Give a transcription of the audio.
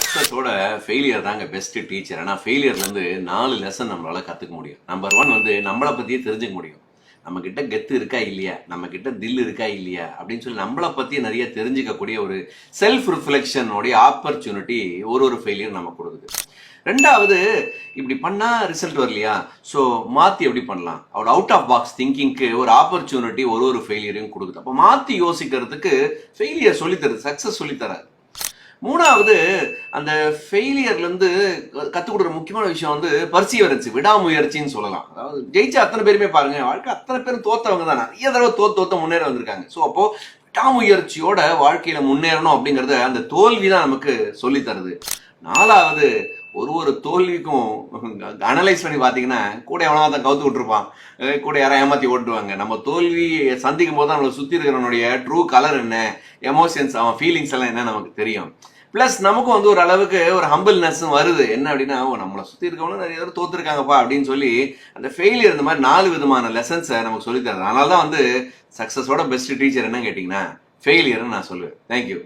சக்ஸஸோட failure தாங்க best teacher. ஆனால் ஃபெயிலியர்லேருந்து 4 lesson நம்மளால கற்றுக்க முடியும். நம்பர் 1 வந்து நம்மளை பற்றியே தெரிஞ்சுக்க முடியும். நம்ம கிட்ட கெத்து இருக்கா இல்லையா, நம்ம கிட்ட தில் இருக்கா இல்லையா அப்படின்னு சொல்லி நம்மளை பற்றி நிறைய தெரிஞ்சுக்கக்கூடிய ஒரு செல்ஃப் ரிஃப்ளெக்ஷனுடைய ஆப்பர்ச்சுனிட்டி ஒரு ஃபெயிலியர் நமக்கு கொடுக்குது. ரெண்டாவது, இப்படி பண்ணா ரிசல்ட் வரலையா, ஸோ மாற்றி எப்படி பண்ணலாம், அவரோட அவுட் ஆஃப் பாக்ஸ் திங்கிங்க்கு ஒரு ஆப்பர்ச்சுனிட்டி ஒரு ஃபெயிலியரையும் கொடுக்குது. அப்போ மாற்றி யோசிக்கிறதுக்கு ஃபெயிலியர் சொல்லித்தருது, சக்ஸஸ் சொல்லித்தராது. மூணாவது, அந்த ஃபெயிலியர்லேருந்து கற்றுக் கொடுக்குற முக்கியமான விஷயம் வந்து பர்சீவரன்ஸ், விடாமுயற்சின்னு சொல்லலாம். அதாவது ஜெயிச்ச அத்தனை பேருமே பாருங்க, வாழ்க்கை அத்தனை பேரும் தோத்தவங்க தான், நிறைய தடவை தோத்த முன்னேற வந்திருக்காங்க. ஸோ அப்போ விடாமுயற்சியோட வாழ்க்கையில முன்னேறணும் அப்படிங்கிறத அந்த தோல்வி தான் நமக்கு சொல்லி தருது. நாலாவது, ஒரு தோல்விக்கும் அனலைஸ் பண்ணி பார்த்தீங்கன்னா கூட எவனா தான் கவுத்து விட்டுருப்பான், கூட யாரும் ஏமாற்றி ஓட்டுவாங்க. நம்ம தோல்வி சந்திக்கும் போது தான் நம்மளை சுற்றி இருக்கிறவனுடைய ட்ரூ கலர் என்ன, எமோஷன்ஸ், அவன் ஃபீலிங்ஸ் எல்லாம் என்ன நமக்கு தெரியும். ப்ளஸ் நமக்கும் வந்து ஒரு அளவுக்கு ஒரு ஹம்பிள்னஸும் வருது. என்ன அப்படின்னா, நம்மளை சுற்றி இருக்கவங்களும் நிறைய பேர் தோத்துருக்காங்கப்பா அப்படின்னு சொல்லி அந்த ஃபெயிலியர் இந்த மாதிரி 4 விதமான லெசன்ஸை நமக்கு சொல்லித்தரது. அதனால தான் வந்து சக்ஸஸோட பெஸ்ட் டீச்சர் என்னன்னு கேட்டிங்கன்னா ஃபெயிலியர்னு நான் சொல்லுவேன். தேங்க்யூ.